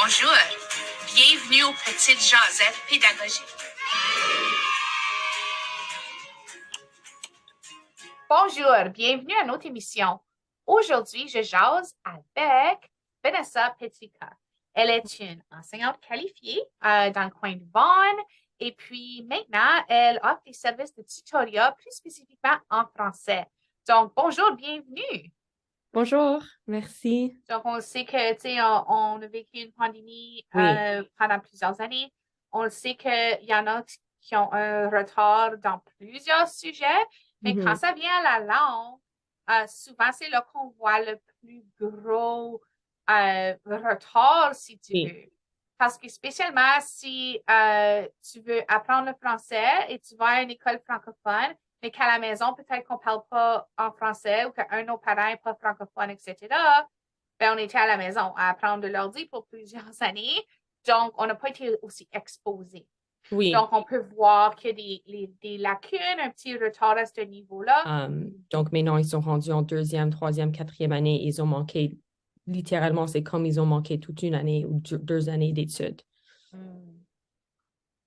Bonjour, bienvenue aux Petites Jasettes pédagogiques. Bonjour, bienvenue à notre émission. Aujourd'hui, je jase avec Vanessa Petica. Elle est une enseignante qualifiée dans le coin de Vaughan et puis maintenant, elle offre des services de tutorat plus spécifiquement en français. Donc, bonjour, bienvenue. Bonjour, merci. Donc, on sait que, tu sais, on a vécu une pandémie pendant plusieurs années. On sait qu'il y en a qui ont un retard dans plusieurs sujets, mais quand ça vient à la langue, souvent, c'est là qu'on voit le plus gros retard, si tu veux. Parce que spécialement si tu veux apprendre le français et tu vas à une école francophone, mais qu'à la maison, peut-être qu'on ne parle pas en français ou qu'un de nos parents n'est pas francophone, etc., ben, on était à la maison à apprendre de l'ordi pour plusieurs années. Donc, on n'a pas été aussi exposé. Oui. Donc, on peut voir qu'il y a des lacunes, un petit retard à ce niveau-là. Donc, maintenant, ils sont rendus en deuxième, troisième, quatrième année. Ils ont manqué, littéralement, c'est comme ils ont manqué toute une année ou 2 années d'études.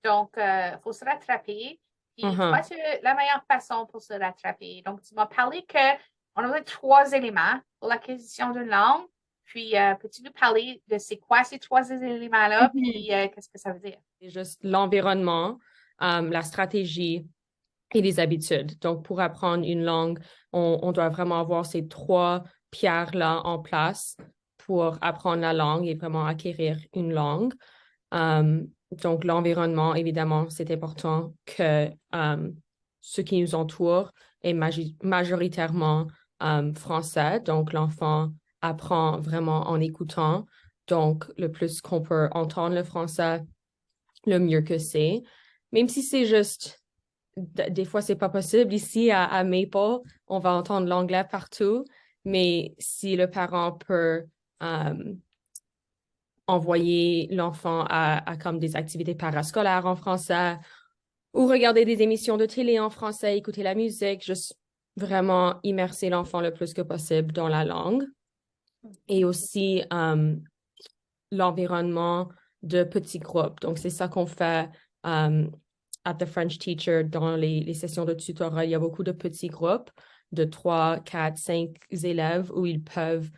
Donc, il faut se rattraper. Puis, quoi, c'est la meilleure façon pour se rattraper? Donc, tu m'as parlé qu'on a besoin de 3 éléments pour l'acquisition d'une langue. Puis, peux-tu nous parler de c'est quoi ces 3 éléments-là? Puis, qu'est-ce que ça veut dire? C'est juste l'environnement, la stratégie et les habitudes. Donc, pour apprendre une langue, on doit vraiment avoir ces 3 pierres-là en place pour apprendre la langue et vraiment acquérir une langue. Donc, l'environnement, évidemment, c'est important que ce qui nous entoure est majoritairement français. Donc, l'enfant apprend vraiment en écoutant. Donc, le plus qu'on peut entendre le français, le mieux que c'est. Même si c'est juste, des fois, c'est pas possible. Ici, à Maple, on va entendre l'anglais partout. Mais si le parent peut envoyer l'enfant à comme des activités parascolaires en français ou regarder des émissions de télé en français, écouter la musique, juste vraiment immerser l'enfant le plus que possible dans la langue. Et aussi l'environnement de petits groupes. Donc, c'est ça qu'on fait at The French Teacher dans les sessions de tutorat. Il y a beaucoup de petits groupes de 3, 4, 5 élèves où ils peuvent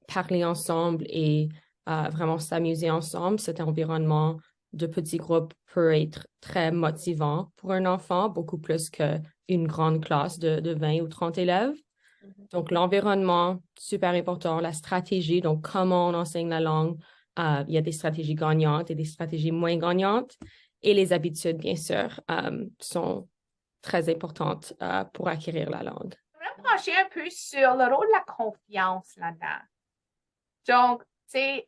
parler ensemble et vraiment s'amuser ensemble. Cet environnement de petits groupes peut être très motivant pour un enfant, beaucoup plus qu'une grande classe de 20 ou 30 élèves. Donc, l'environnement, super important. La stratégie, donc comment on enseigne la langue. Il y a des stratégies gagnantes et des stratégies moins gagnantes. Et les habitudes, bien sûr, sont très importantes pour acquérir la langue. Je vais me pencher un peu sur le rôle de la confiance là-dedans. Donc, tu sais,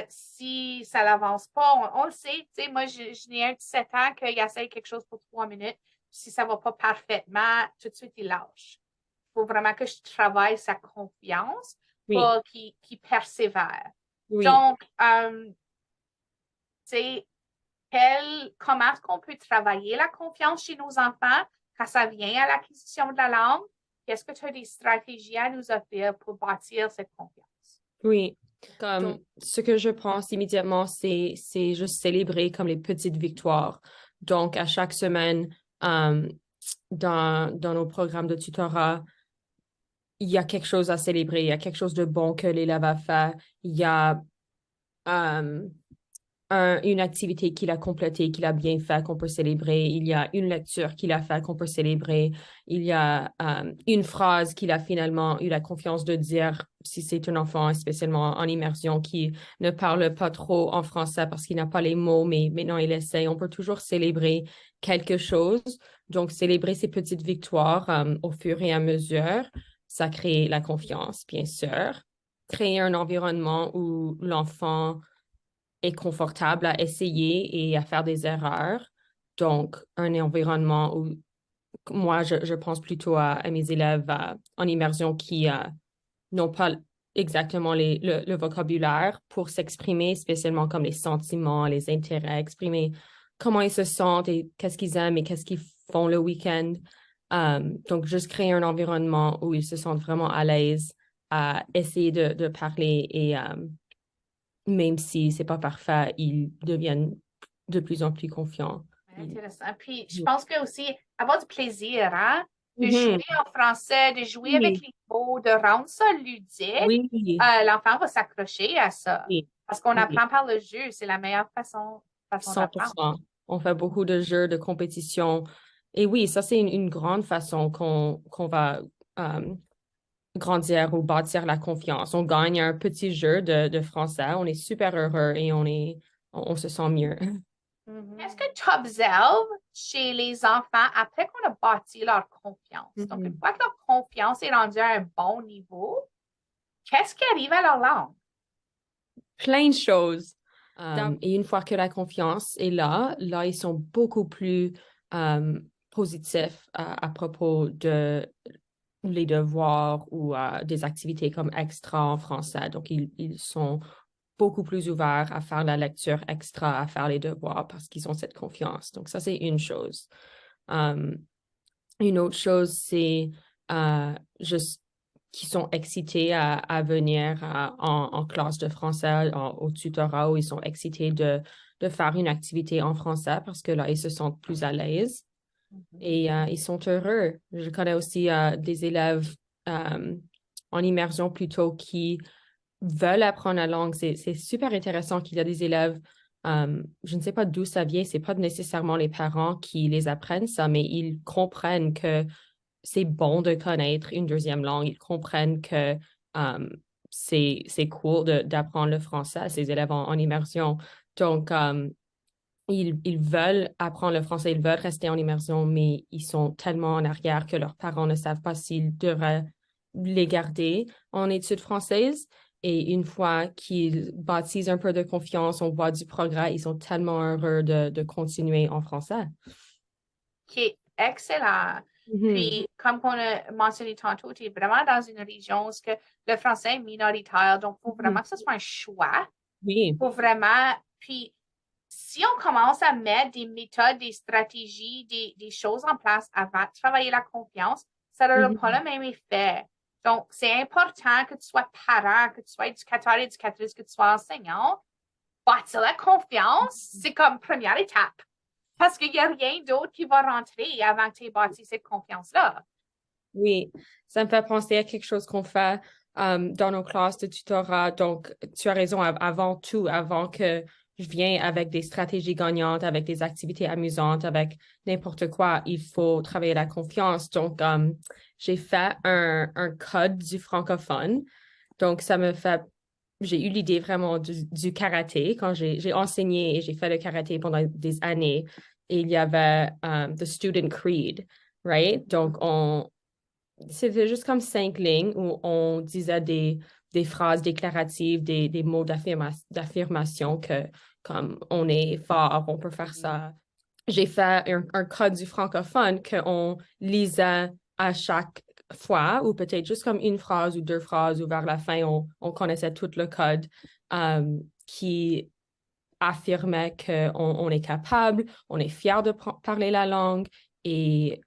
si ça n'avance pas, on le sait, tu sais, moi, je n'ai un de 7 ans qu'il essaye quelque chose pour 3 minutes. Si ça ne va pas parfaitement, tout de suite, il lâche. Il faut vraiment que je travaille sa confiance pour qu'il persévère. Oui. Donc, tu sais, comment est-ce qu'on peut travailler la confiance chez nos enfants quand ça vient à l'acquisition de la langue? Est-ce que tu as des stratégies à nous offrir pour bâtir cette confiance? Oui, comme ce que je pense immédiatement, c'est juste célébrer comme les petites victoires. Donc, à chaque semaine, dans nos programmes de tutorat, il y a quelque chose à célébrer, il y a quelque chose de bon que l'élève a fait, il y a une activité qu'il a complétée, qu'il a bien fait, qu'on peut célébrer. Il y a une lecture qu'il a fait, qu'on peut célébrer. Il y a une phrase qu'il a finalement eu la confiance de dire si c'est un enfant, spécialement en immersion, qui ne parle pas trop en français parce qu'il n'a pas les mots, mais maintenant il essaie. On peut toujours célébrer quelque chose. Donc, célébrer ces petites victoires au fur et à mesure, ça crée la confiance, bien sûr. Créer un environnement où l'enfant est confortable à essayer et à faire des erreurs. Donc, un environnement où moi, je pense plutôt à mes élèves en immersion qui n'ont pas exactement le vocabulaire pour s'exprimer, spécialement comme les sentiments, les intérêts, exprimer comment ils se sentent et qu'est-ce qu'ils aiment et qu'est-ce qu'ils font le week-end. Donc, juste créer un environnement où ils se sentent vraiment à l'aise à essayer de parler et même si c'est pas parfait, ils deviennent de plus en plus confiants. Intéressant. Puis, je pense que aussi, avoir du plaisir, hein, de jouer Mhm. en français, de jouer avec Oui, les mots, de rendre ça ludique, oui, l'enfant va s'accrocher à ça. oui, Parce qu'on oui, apprend par le jeu, c'est la meilleure façon d'apprendre. 100%. On fait beaucoup de jeux, de compétition. Et oui, ça, c'est une grande façon qu'on va euh, grandir ou bâtir la confiance. On gagne un petit jeu de français, on est super heureux et on se sent mieux. Qu'est-ce que tu observes chez les enfants après qu'on a bâti leur confiance? Donc, une Mhm. fois que leur confiance est rendue à un bon niveau, qu'est-ce qui arrive à leur langue? Plein de choses. Et une fois que la confiance est là, ils sont beaucoup plus euh, positifs à propos de les devoirs ou des activités comme extra en français. Donc, ils sont beaucoup plus ouverts à faire la lecture extra, à faire les devoirs parce qu'ils ont cette confiance. Donc, ça, c'est une chose. Euh, une autre chose, c'est juste qu'ils sont excités à venir en classe de français, au tutorat, où ils sont excités de faire une activité en français parce que là, ils se sentent plus à l'aise et ils sont heureux. Je connais aussi des élèves euh, en immersion plutôt qui veulent apprendre la langue. C'est super intéressant qu'il y a des élèves, je ne sais pas d'où ça vient, c'est pas nécessairement les parents qui les apprennent ça, mais ils comprennent que c'est bon de connaître une deuxième langue. Ils comprennent que c'est cool d'apprendre le français à ces élèves en immersion. Donc, ils veulent apprendre le français, ils veulent rester en immersion, mais ils sont tellement en arrière que leurs parents ne savent pas s'ils devraient les garder en études françaises. Et une fois qu'ils bâtissent un peu de confiance, on voit du progrès, ils sont tellement heureux de continuer en français. OK, excellent. Mhm, Puis, comme on a mentionné tantôt, tu es vraiment dans une région où que le français est minoritaire. Donc, il faut mhm. vraiment que ce soit un choix. Oui. Il faut vraiment. Puis, si on commence à mettre des méthodes, des stratégies, des choses en place avant de travailler la confiance, ça n'aura pas Mhm. le même effet. Donc, c'est important que tu sois parent, que tu sois éducateur, éducatrice, que tu sois enseignant. Bâtir la confiance, c'est comme première étape. Parce qu'il n'y a rien d'autre qui va rentrer avant que tu aies bâti cette confiance-là. Oui, ça me fait penser à quelque chose qu'on fait dans nos classes de tutorat. Donc, tu as raison, avant tout, avant que je vienne avec des stratégies gagnantes, avec des activités amusantes, avec n'importe quoi, il faut travailler la confiance. Donc, j'ai fait un code du francophone. Donc, ça me fait, j'ai eu l'idée vraiment du karaté quand j'ai enseigné et j'ai fait le karaté pendant des années. Et il y avait the student creed, right? Donc, c'était juste comme 5 lignes où on disait des phrases déclaratives, des mots d'affirmation que comme on est fort, on peut faire ça. J'ai fait un code du francophone qu'on lisait à chaque fois, ou peut-être juste comme une phrase ou deux phrases, ou vers la fin, on connaissait tout le code qui affirmait qu'on est capable, on est fier de parler la langue et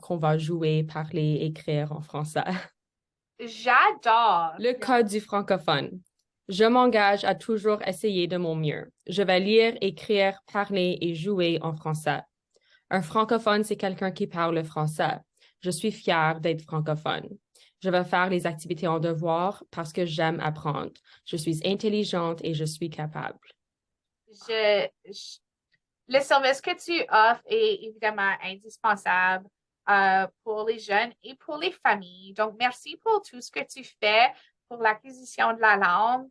qu'on va jouer, parler, écrire en français. J'adore. Le code du francophone. Je m'engage à toujours essayer de mon mieux. Je vais lire, écrire, parler et jouer en français. Un francophone, c'est quelqu'un qui parle le français. Je suis fière d'être francophone. Je vais faire les activités en devoir parce que j'aime apprendre. Je suis intelligente et je suis capable. Je, le service que tu offres est évidemment indispensable pour les jeunes et pour les familles. Donc, merci pour tout ce que tu fais pour l'acquisition de la langue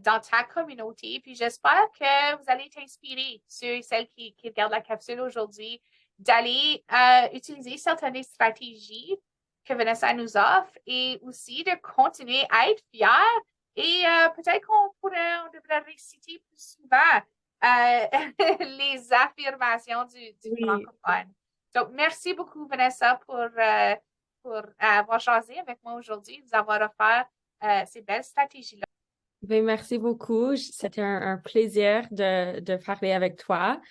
dans ta communauté. Puis, j'espère que vous allez t'inspirer, ceux et celles qui regardent la capsule aujourd'hui, d'aller utiliser certaines stratégies que Vanessa nous offre et aussi de continuer à être fiers. Et peut-être on devrait réciter plus souvent les affirmations du Oui. francophone. Donc, merci beaucoup, Vanessa, pour avoir choisi avec moi aujourd'hui, nous avoir offert ces belles stratégies-là. Ben, merci beaucoup. C'était un plaisir de parler avec toi.